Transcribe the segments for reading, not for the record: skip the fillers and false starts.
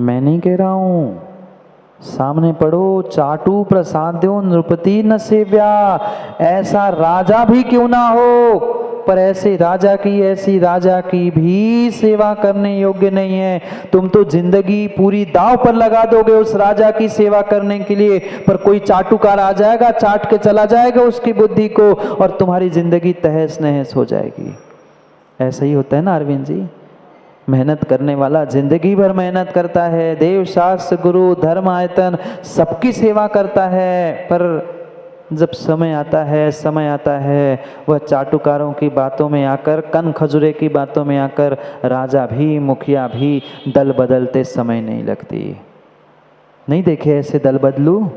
मैं नहीं कह रहा हूं, सामने पढ़ो, चाटू प्रसाद्यो नृपति न सेव्या। ऐसा राजा भी क्यों ना हो, पर ऐसी राजा की भी सेवा करने योग्य नहीं है। तुम तो जिंदगी पूरी दांव पर लगा दोगे उस राजा की सेवा करने के लिए, पर कोई चाटुकार आ जाएगा, चाट के चला जाएगा उसकी बुद्धि को, और तुम्हारी जिंदगी तहस नहस हो जाएगी। ऐसा ही होता है ना अरविंद जी। मेहनत करने वाला जिंदगी भर मेहनत करता है, देव शास्त्र गुरु धर्म आयतन सबकी सेवा करता है, पर जब समय आता है वह चाटुकारों की बातों में आकर, कन खजुरे की बातों में आकर राजा भी मुखिया भी दल बदलते समय नहीं लगती। नहीं देखे ऐसे दल बदलू,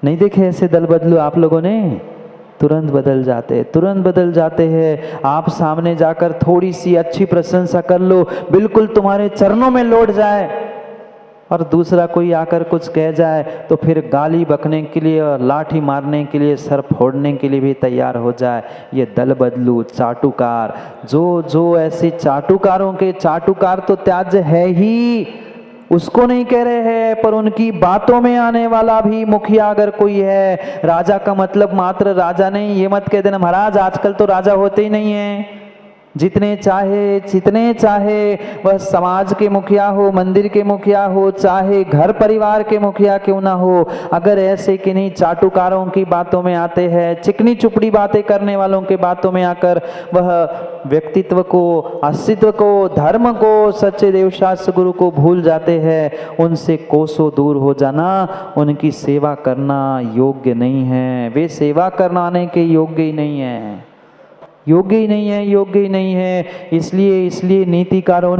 नहीं देखे ऐसे दल बदलू आप लोगों ने? तुरंत बदल जाते हैं। आप सामने जाकर थोड़ी सी अच्छी प्रशंसा कर लो, बिल्कुल तुम्हारे चरणों में लौट जाए, और दूसरा कोई आकर कुछ कह जाए तो फिर गाली बकने के लिए और लाठी मारने के लिए, सर फोड़ने के लिए भी तैयार हो जाए। ये दल बदलू चाटुकार, जो ऐसे चाटुकारों के, चाटुकार तो त्याज्य है ही, उसको नहीं कह रहे हैं, पर उनकी बातों में आने वाला भी मुखिया अगर कोई है, राजा का मतलब मात्र राजा नहीं, ये मत कह देना महाराज आजकल तो राजा होते ही नहीं है। जितने चाहे वह समाज के मुखिया हो, मंदिर के मुखिया हो, चाहे घर परिवार के मुखिया क्यों ना हो, अगर ऐसे किन्हीं चाटुकारों की बातों में आते हैं, चिकनी चुपड़ी बातें करने वालों के बातों में आकर वह व्यक्तित्व को, अस्तित्व को, धर्म को, सच्चे देवशास्त्र गुरु को भूल जाते हैं, उनसे कोसों दूर हो जाना, उनकी सेवा करना योग्य नहीं है। वे सेवा करवाने के योग्य ही नहीं है। इसलिए नीतिकारों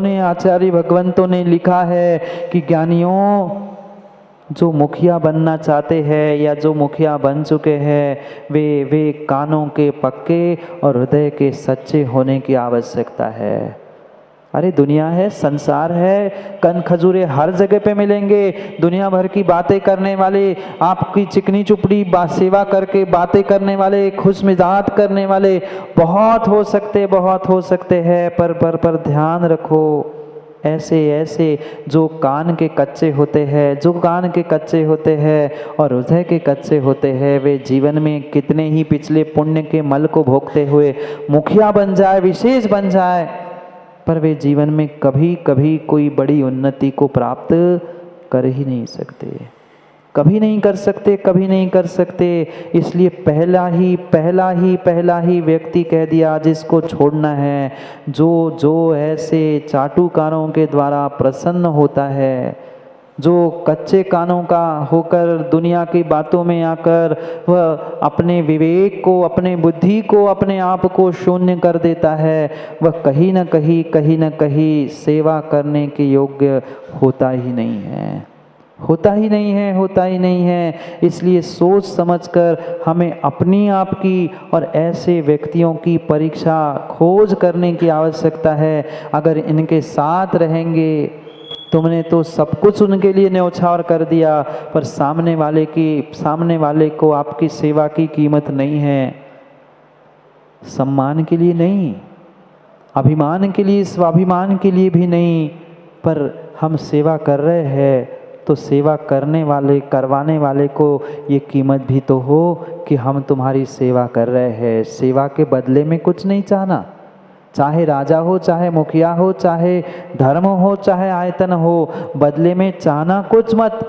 ने आचार्य भगवंतों ने लिखा है कि ज्ञानियों, जो मुखिया बनना चाहते हैं या जो मुखिया बन चुके हैं, वे कानों के पक्के और हृदय के सच्चे होने की आवश्यकता है। अरे दुनिया है, संसार है, कन खजूरे हर जगह पे मिलेंगे। दुनिया भर की बातें करने वाले, आपकी चिकनी चुपड़ी सेवा करके बातें करने वाले, खुश मिजाज करने वाले बहुत हो सकते हैं, पर ध्यान रखो, ऐसे जो कान के कच्चे होते हैं और हृदय के कच्चे होते हैं, वे जीवन में कितने ही पिछले पुण्य के मल को भोगते हुए मुखिया बन जाए, विशेष बन जाए, पर वे जीवन में कभी कोई बड़ी उन्नति को प्राप्त कर ही नहीं सकते, कभी नहीं कर सकते। इसलिए पहला ही व्यक्ति कह दिया जिसको छोड़ना है, जो ऐसे चाटुकारों के द्वारा प्रसन्न होता है, जो कच्चे कानों का होकर दुनिया की बातों में आकर वह अपने विवेक को, अपने बुद्धि को, अपने आप को शून्य कर देता है, वह कहीं न कहीं सेवा करने के योग्य होता ही नहीं है। इसलिए सोच समझकर हमें अपनी आप की और ऐसे व्यक्तियों की परीक्षा खोज करने की आवश्यकता है। अगर इनके साथ रहेंगे, तुमने तो सब कुछ उनके लिए न्यौछावर कर दिया, पर सामने वाले को आपकी सेवा की कीमत नहीं है। सम्मान के लिए नहीं, अभिमान के लिए, स्वाभिमान के लिए भी नहीं, पर हम सेवा कर रहे हैं तो सेवा करवाने वाले को ये कीमत भी तो हो कि हम तुम्हारी सेवा कर रहे हैं। सेवा के बदले में कुछ नहीं चाहना, चाहे राजा हो, चाहे मुखिया हो, चाहे धर्म हो, चाहे आयतन हो, बदले में चाहना कुछ मत,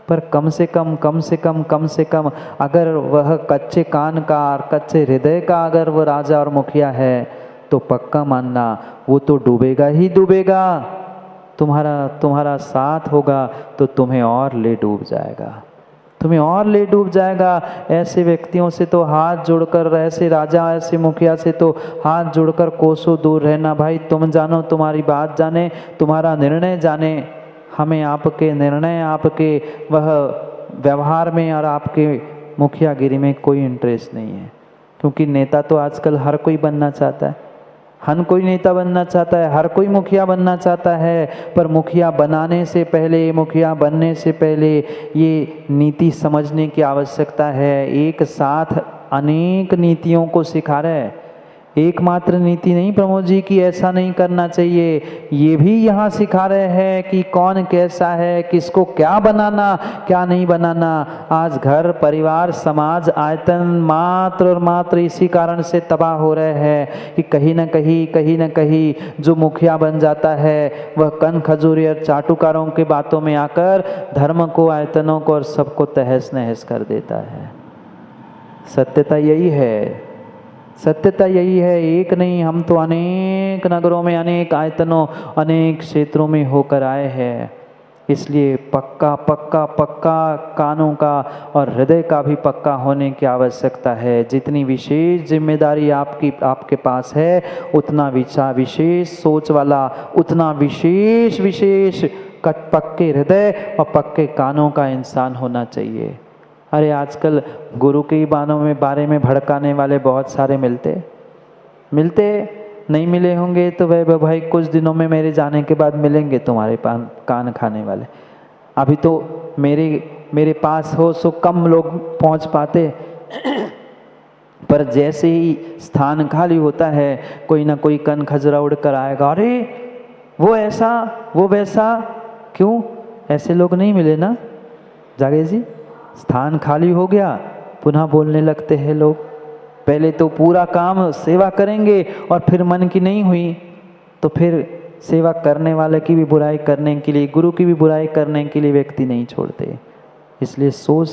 पर कम से कम अगर वह कच्चे कान का और कच्चे हृदय का अगर वह राजा और मुखिया है, तो पक्का मानना वो तो डूबेगा ही डूबेगा। तुम्हारा साथ होगा तो तुम्हें और ले डूब जाएगा। ऐसे व्यक्तियों से तो हाथ जोड़कर, ऐसे राजा, ऐसे मुखिया से तो हाथ जोड़कर कोसों दूर रहना। भाई तुम जानो, तुम्हारी बात जाने, तुम्हारा निर्णय जाने, हमें आपके निर्णय, आपके वह व्यवहार में और आपके मुखियागिरी में कोई इंटरेस्ट नहीं है। क्योंकि नेता तो आजकल हर कोई बनना चाहता है, हर कोई नेता बनना चाहता है, हर कोई मुखिया बनना चाहता है, पर मुखिया बनने से पहले ये नीति समझने की आवश्यकता है। एक साथ अनेक नीतियों को सिखा रहे हैं, एकमात्र नीति नहीं प्रमोद जी की ऐसा नहीं करना चाहिए, ये भी यहाँ सिखा रहे हैं कि कौन कैसा है, किसको क्या बनाना क्या नहीं बनाना। आज घर परिवार समाज आयतन मात्र और मात्र इसी कारण से तबाह हो रहे हैं कि कहीं ना कहीं जो मुखिया बन जाता है वह कन खजूरी और चाटुकारों के बातों में आकर धर्म को, आयतनों को और सबको तहस नहस कर देता है। सत्यता यही है, सत्यता यही है। एक नहीं, हम तो अनेक नगरों में, अनेक आयतनों, अनेक क्षेत्रों में होकर आए हैं। इसलिए पक्का पक्का पक्का कानों का और हृदय का भी पक्का होने की आवश्यकता है। जितनी विशेष जिम्मेदारी आपके पास है, उतना विशेष सोच वाला, उतना विशेष पक्के हृदय और पक्के कानों का इंसान होना चाहिए। अरे आजकल गुरु के बारे में भड़काने वाले बहुत सारे मिलते नहीं मिले होंगे तो वह भाई कुछ दिनों में मेरे जाने के बाद मिलेंगे तुम्हारे कान खाने वाले। अभी तो मेरे पास हो सो कम लोग पहुंच पाते पर जैसे ही स्थान खाली होता है कोई ना कोई कन खजरा उड़ कर आएगा, अरे वो ऐसा वो वैसा। क्यों? ऐसे लोग नहीं मिले ना जागे जी। स्थान खाली हो गया, पुनः बोलने लगते हैं लोग। पहले तो पूरा काम सेवा करेंगे और फिर मन की नहीं हुई तो फिर सेवा करने वाले की भी बुराई करने के लिए, गुरु की भी बुराई करने के लिए व्यक्ति नहीं छोड़ते। इसलिए सोच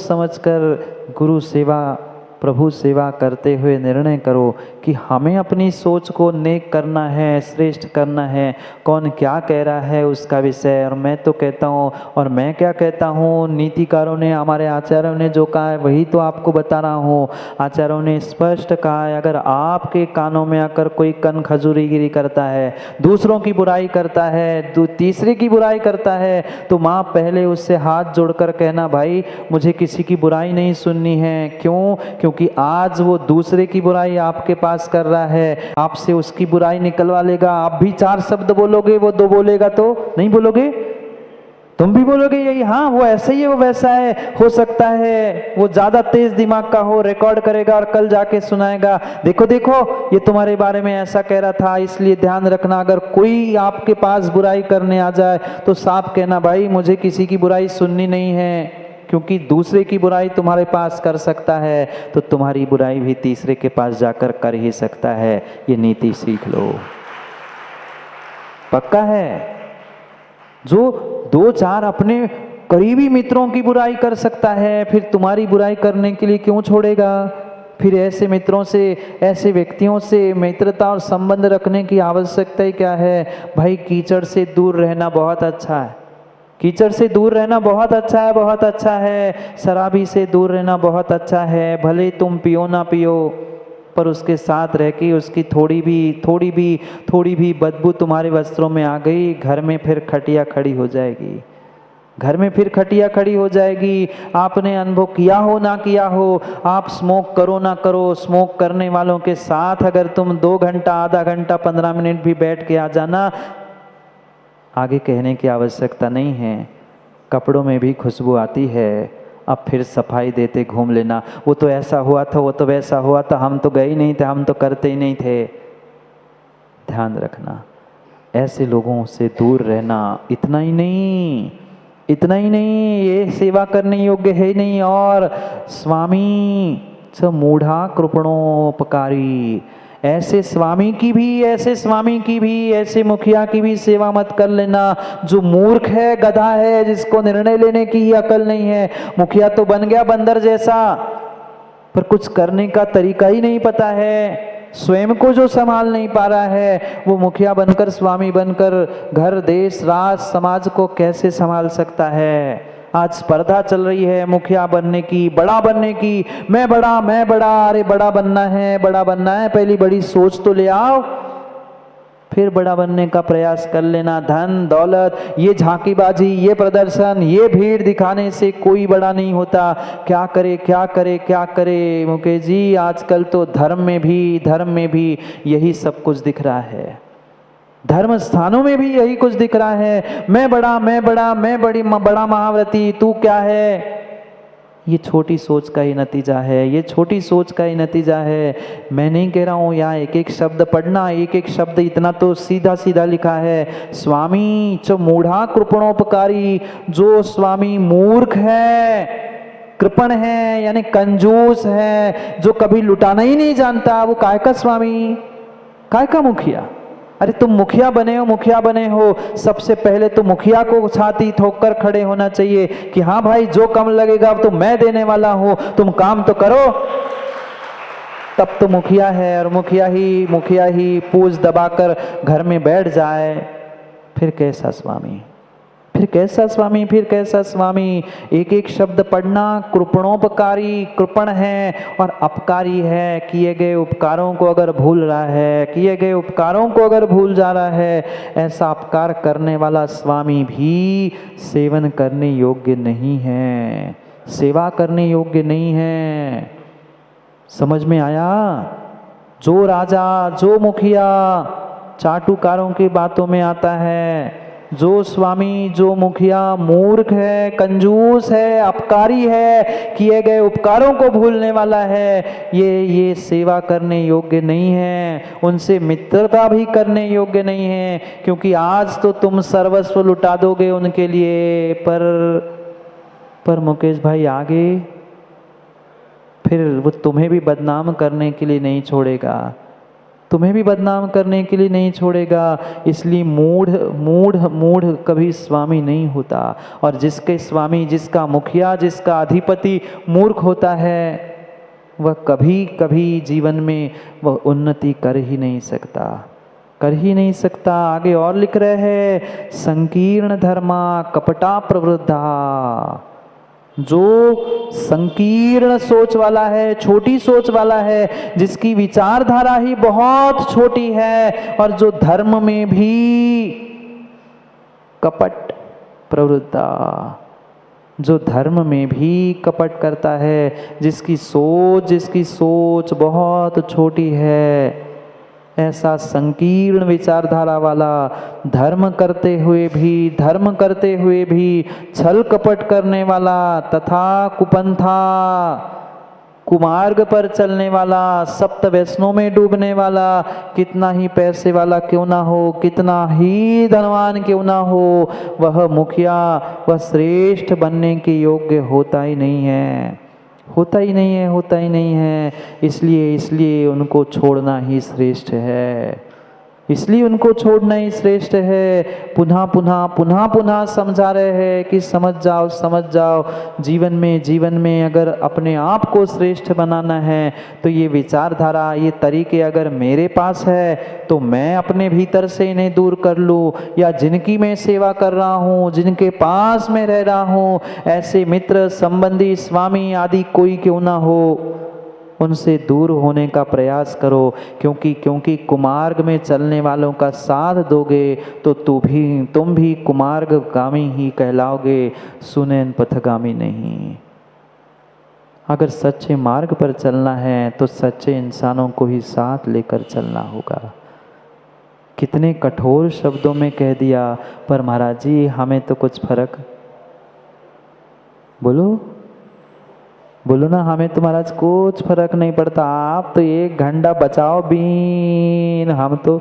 समझकर गुरु सेवा, प्रभु सेवा करते हुए निर्णय करो कि हमें अपनी सोच को नेक करना है, श्रेष्ठ करना है। कौन क्या कह रहा है उसका विषय, और मैं तो कहता हूँ, और मैं क्या कहता हूँ, नीतिकारों ने, हमारे आचार्यों ने जो कहा है वही तो आपको बता रहा हूँ। आचार्यों ने स्पष्ट कहा है, अगर आपके कानों में आकर कोई कन खजूरीगिरी करता है, दूसरों की बुराई करता है, तीसरे की बुराई करता है, तो माँ पहले उससे हाथ जोड़कर कहना, भाई मुझे किसी की बुराई नहीं सुननी है। क्यों? क्योंकि आज वो दूसरे की बुराई आपके पास कर रहा है, आपसे उसकी बुराई निकलवा लेगा। आप भी 4 शब्द बोलोगे, वो 2 बोलेगा तो नहीं बोलोगे? तुम भी बोलोगे यही, हाँ वो ऐसा ही है, वो वैसा है। हो सकता है वो ज्यादा तेज दिमाग का हो, रिकॉर्ड करेगा और कल जाके सुनाएगा, देखो देखो ये तुम्हारे बारे में ऐसा कह रहा था। इसलिए ध्यान रखना, अगर कोई आपके पास बुराई करने आ जाए तो साफ कहना, भाई मुझे किसी की बुराई सुननी नहीं है। क्योंकि दूसरे की बुराई तुम्हारे पास कर सकता है तो तुम्हारी बुराई भी तीसरे के पास जाकर कर ही सकता है। ये नीति सीख लो, पक्का है। जो 2-4 अपने करीबी मित्रों की बुराई कर सकता है, फिर तुम्हारी बुराई करने के लिए क्यों छोड़ेगा? फिर ऐसे मित्रों से, ऐसे व्यक्तियों से मित्रता और संबंध रखने की आवश्यकता ही क्या है? भाई कीचड़ से दूर रहना बहुत अच्छा है, कीचड़ से दूर रहना बहुत अच्छा है, बहुत अच्छा है। शराबी से दूर रहना बहुत अच्छा है, भले तुम पियो ना पियो, पर उसके साथ रह के उसकी थोड़ी भी बदबू तुम्हारे वस्त्रों में आ गई, घर में फिर खटिया खड़ी हो जाएगी, घर में फिर खटिया खड़ी हो जाएगी। आपने अनुभव किया हो ना किया हो, आप स्मोक करो ना करो, स्मोक करने वालों के साथ अगर तुम 2 घंटा, आधा घंटा, 15 मिनट भी बैठ के आ जाना, आगे कहने की आवश्यकता नहीं है। कपड़ों में भी खुशबू आती है, अब फिर सफाई देते घूम लेना, वो तो ऐसा हुआ था, वो तो वैसा हुआ था, हम तो गए ही नहीं थे, हम तो करते ही नहीं थे। ध्यान रखना, ऐसे लोगों से दूर रहना। इतना ही नहीं, ये सेवा करने योग्य है ही नहीं। और स्वामी च मूढ़ा कृपणोपकारी, ऐसे स्वामी की भी, ऐसे मुखिया की भी सेवा मत कर लेना जो मूर्ख है, गधा है, जिसको निर्णय लेने की अकल नहीं है। मुखिया तो बन गया बंदर जैसा, पर कुछ करने का तरीका ही नहीं पता है। स्वयं को जो संभाल नहीं पा रहा है, वो मुखिया बनकर, स्वामी बनकर घर, देश, राष्ट्र, समाज को कैसे संभाल सकता है? आज स्पर्धा चल रही है मुखिया बनने की, बड़ा बनने की। मैं बड़ा, अरे बड़ा बनना है, पहली बड़ी सोच तो ले आओ, फिर बड़ा बनने का प्रयास कर लेना। धन दौलत, ये झांकीबाजी, ये प्रदर्शन, ये भीड़ दिखाने से कोई बड़ा नहीं होता। क्या करे मुकेश जी, आजकल तो धर्म में भी यही सब कुछ दिख रहा है, धर्म स्थानों में भी यही कुछ दिख रहा है। मैं बड़ा, बड़ा महाव्रती, तू क्या है? ये छोटी सोच का ही नतीजा है, ये छोटी सोच का ही नतीजा है। मैं नहीं कह रहा हूँ यहाँ एक एक शब्द पढ़ना, एक एक शब्द इतना तो सीधा सीधा लिखा है। स्वामी च मूढ़ा कृपणोपकारी, जो स्वामी मूर्ख है, कृपण है यानी कंजूस है, जो कभी लुटाना ही नहीं जानता, वो काय का स्वामी, काय का मुखिया। अरे तुम मुखिया बने हो, मुखिया बने हो, सबसे पहले तो मुखिया को छाती ठोक कर खड़े होना चाहिए कि हाँ भाई जो कम लगेगा तो मैं देने वाला हूं, तुम काम तो करो। तब तो मुखिया है। और मुखिया ही पूछ दबाकर घर में बैठ जाए, फिर कैसा स्वामी, फिर कैसा स्वामी, फिर कैसा स्वामी। एक एक शब्द पढ़ना, कृपणोपकारी, कृपण है और अपकारी है। किए गए उपकारों को अगर भूल रहा है, किए गए उपकारों को अगर भूल जा रहा है, ऐसा अपकार करने वाला स्वामी भी सेवन करने योग्य नहीं है, सेवा करने योग्य नहीं है। समझ में आया? जो राजा, जो मुखिया चाटुकारों की बातों में आता है, जो स्वामी, जो मुखिया मूर्ख है, कंजूस है, अपकारी है, किए गए उपकारों को भूलने वाला है, ये सेवा करने योग्य नहीं है, उनसे मित्रता भी करने योग्य नहीं है। क्योंकि आज तो तुम सर्वस्व लुटा दोगे उनके लिए, पर मुकेश भाई आगे फिर वो तुम्हें भी बदनाम करने के लिए नहीं छोड़ेगा, तुम्हें भी बदनाम करने के लिए नहीं छोड़ेगा। इसलिए मूढ़ कभी स्वामी नहीं होता। और जिसके स्वामी, जिसका मुखिया, जिसका अधिपति मूर्ख होता है, वह कभी कभी जीवन में वह उन्नति कर ही नहीं सकता, कर ही नहीं सकता। आगे और लिख रहे हैं, संकीर्ण धर्मा कपटा प्रवृद्धा। जो संकीर्ण सोच वाला है, छोटी सोच वाला है, जिसकी विचारधारा ही बहुत छोटी है, और जो धर्म में भी कपट प्रवृत्ता, जो धर्म में भी कपट करता है, जिसकी सोच बहुत छोटी है, ऐसा संकीर्ण विचारधारा वाला धर्म करते हुए भी छल कपट करने वाला तथा कुपंथा, कुमार्ग पर चलने वाला, सप्त व्यसनों में डूबने वाला, कितना ही पैसे वाला क्यों ना हो, कितना ही धनवान क्यों ना हो, वह मुखिया, वह श्रेष्ठ बनने के योग्य होता ही नहीं है, होता ही नहीं है। इसलिए उनको छोड़ना ही श्रेष्ठ है, इसलिए उनको छोड़ना ही श्रेष्ठ है। पुनः समझा रहे हैं कि समझ जाओ, जीवन में अगर अपने आप को श्रेष्ठ बनाना है तो ये विचारधारा, ये तरीके अगर मेरे पास है तो मैं अपने भीतर से इन्हें दूर कर लूँ, या जिनकी मैं सेवा कर रहा हूँ, जिनके पास मैं रह रहा हूँ, ऐसे मित्र, संबंधी, स्वामी आदि कोई क्यों ना हो, उनसे दूर होने का प्रयास करो। क्योंकि कुमार्ग में चलने वालों का साथ दोगे तो तुम भी कुमार्गगामी ही कहलाओगे, सुनैन पथगामी नहीं। अगर सच्चे मार्ग पर चलना है तो सच्चे इंसानों को ही साथ लेकर चलना होगा। कितने कठोर शब्दों में कह दिया, पर महाराज जी हमें तो कुछ फर्क, बोलो ना, हमें तो महाराज कुछ फर्क नहीं पड़ता। आप तो 1 घंटा बचाओ बीन, हम तो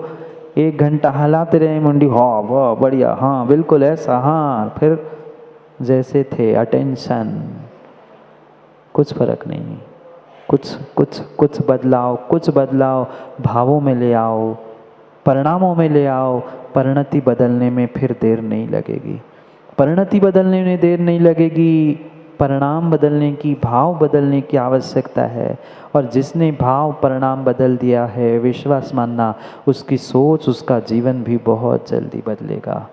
1 घंटा हिलाते रहे मुंडी, हाँ वाह बढ़िया, हाँ बिल्कुल ऐसा, हाँ फिर जैसे थे, अटेंशन, कुछ फर्क नहीं। कुछ बदलाव भावों में ले आओ, परिणामों में ले आओ। परिणति बदलने में फिर देर नहीं लगेगी, परिणाम बदलने की, भाव बदलने की आवश्यकता है। और जिसने भाव परिणाम बदल दिया है, विश्वास मानना, उसकी सोच, उसका जीवन भी बहुत जल्दी बदलेगा।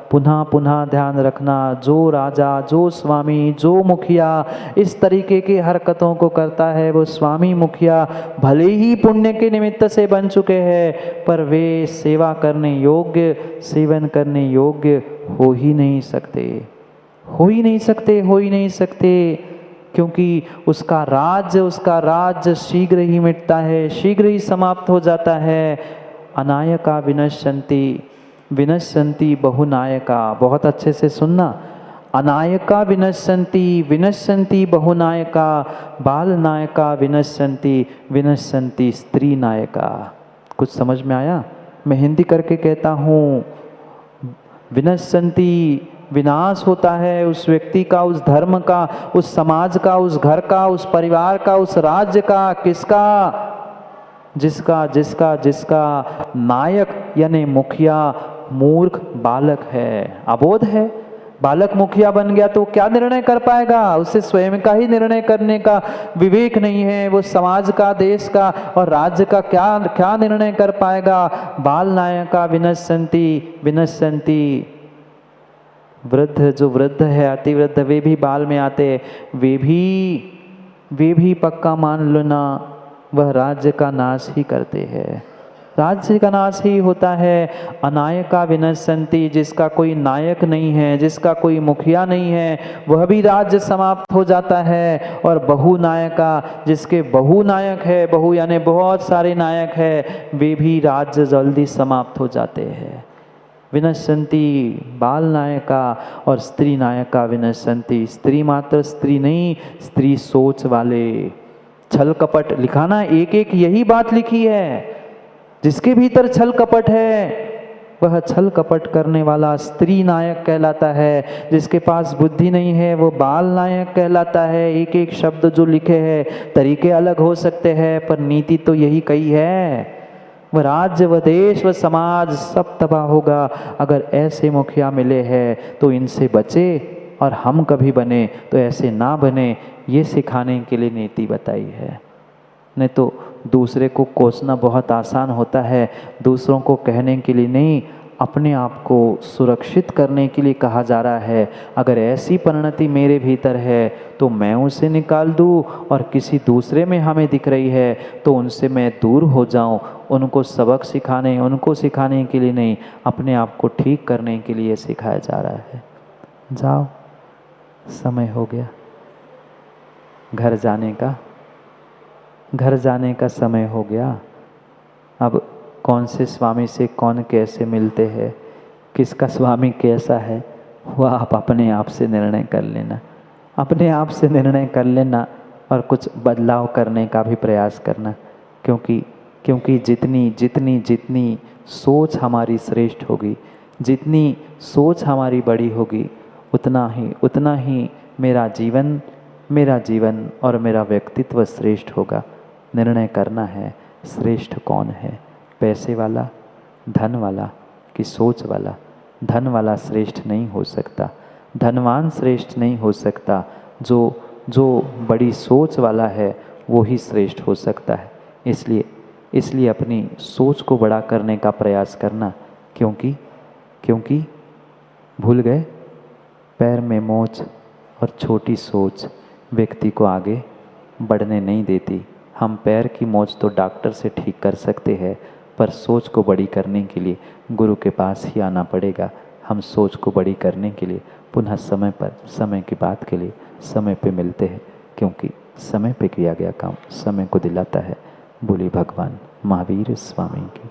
पुनः ध्यान रखना, जो राजा, जो स्वामी, जो मुखिया इस तरीके की हरकतों को करता है, वो स्वामी मुखिया भले ही पुण्य के निमित्त से बन चुके हैं, पर वे सेवा करने योग्य, सेवन करने योग्य हो ही नहीं सकते, क्योंकि उसका राज्य शीघ्र ही मिटता है, शीघ्र ही समाप्त हो जाता है। अनायका विनश्यन्ति बहुनायका, बहुत अच्छे से सुनना। अनायका विनश्यन्ति विनश्यन्ति बहुनायका, बाल नायका विनश्यन्ति विनश्यन्ति स्त्री नायका। कुछ समझ में आया? मैं हिंदी करके कहता हूँ। विनश्यन्ति विनाश होता है उस व्यक्ति का, उस धर्म का, उस समाज का, उस घर का, उस परिवार का, उस राज्य का। किसका? जिसका जिसका जिसका नायक यानी मुखिया मूर्ख बालक है, अबोध है। बालक मुखिया बन गया तो क्या निर्णय कर पाएगा? उसे स्वयं का ही निर्णय करने का विवेक नहीं है। वो समाज का, देश का और राज्य का क्या क्या निर्णय कर पाएगा? बाल नायका विनश्यन्ति विनश्यन्ति। वृद्ध, जो वृद्ध है, अति वृद्ध, वे भी बाल में आते, वे भी पक्का मान लो ना, वह राज्य का नाश ही करते हैं। राज्य का नाश ही होता है। अनायका विनश्यन्ति, जिसका कोई नायक नहीं है, जिसका कोई मुखिया नहीं है, वह भी राज्य समाप्त हो जाता है। और बहुनायका, जिसके बहुनायक है, बहु यानी बहुत सारे नायक है, वे भी राज्य जल्दी समाप्त हो जाते हैं। विनश्यन्ति बाल नायका और स्त्री नायका विनश्यन्ति। स्त्री मात्र स्त्री नहीं, स्त्री सोच वाले। छल कपट लिखा ना, एक एक यही बात लिखी है। जिसके भीतर छल कपट है वह छल कपट करने वाला स्त्री नायक कहलाता है। जिसके पास बुद्धि नहीं है वो बाल नायक कहलाता है। एक एक शब्द जो लिखे हैं, तरीके अलग हो सकते हैं पर नीति तो यही कही है। वह राज्य, वह देश, वह समाज सब तबाह होगा अगर ऐसे मुखिया मिले हैं। तो इनसे बचे और हम कभी बने तो ऐसे ना बने, ये सिखाने के लिए नीति बताई है। नहीं तो दूसरे को कोसना बहुत आसान होता है, दूसरों को कहने के लिए नहीं, अपने आप को सुरक्षित करने के लिए कहा जा रहा है। अगर ऐसी परिणति मेरे भीतर है तो मैं उसे निकाल दूँ, और किसी दूसरे में हमें दिख रही है तो उनसे मैं दूर हो जाऊं। उनको सबक सिखाने, उनको सिखाने के लिए नहीं, अपने आप को ठीक करने के लिए सिखाया जा रहा है। जाओ, समय हो गया घर जाने का, घर जाने का समय हो गया। अब कौन से स्वामी से कौन कैसे मिलते हैं, किसका स्वामी कैसा है, वह आप अपने आप से निर्णय कर लेना, अपने आप से निर्णय कर लेना और कुछ बदलाव करने का भी प्रयास करना। क्योंकि जितनी सोच हमारी श्रेष्ठ होगी, जितनी सोच हमारी बड़ी होगी, उतना ही मेरा जीवन और मेरा व्यक्तित्व श्रेष्ठ होगा। निर्णय करना है श्रेष्ठ कौन है, पैसे वाला, धन वाला कि सोच वाला। धन वाला श्रेष्ठ नहीं हो सकता, धनवान श्रेष्ठ नहीं हो सकता। जो बड़ी सोच वाला है वो ही श्रेष्ठ हो सकता है। इसलिए अपनी सोच को बड़ा करने का प्रयास करना। क्योंकि भूल गए, पैर में मोच और छोटी सोच व्यक्ति को आगे बढ़ने नहीं देती। हम पैर की मोच तो डॉक्टर से ठीक कर सकते हैं, पर सोच को बड़ी करने के लिए गुरु के पास ही आना पड़ेगा। हम सोच को बड़ी करने के लिए पुनः समय की बात के लिए समय पे मिलते हैं, क्योंकि समय पे किया गया काम समय को दिलाता है। बोली भगवान महावीर स्वामी की।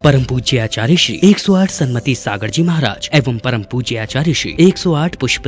परम पूज्य आचार्य श्री 108 सन्मति सागर जी महाराज एवं परम पूज्य आचार्य श्री 108 पुष्प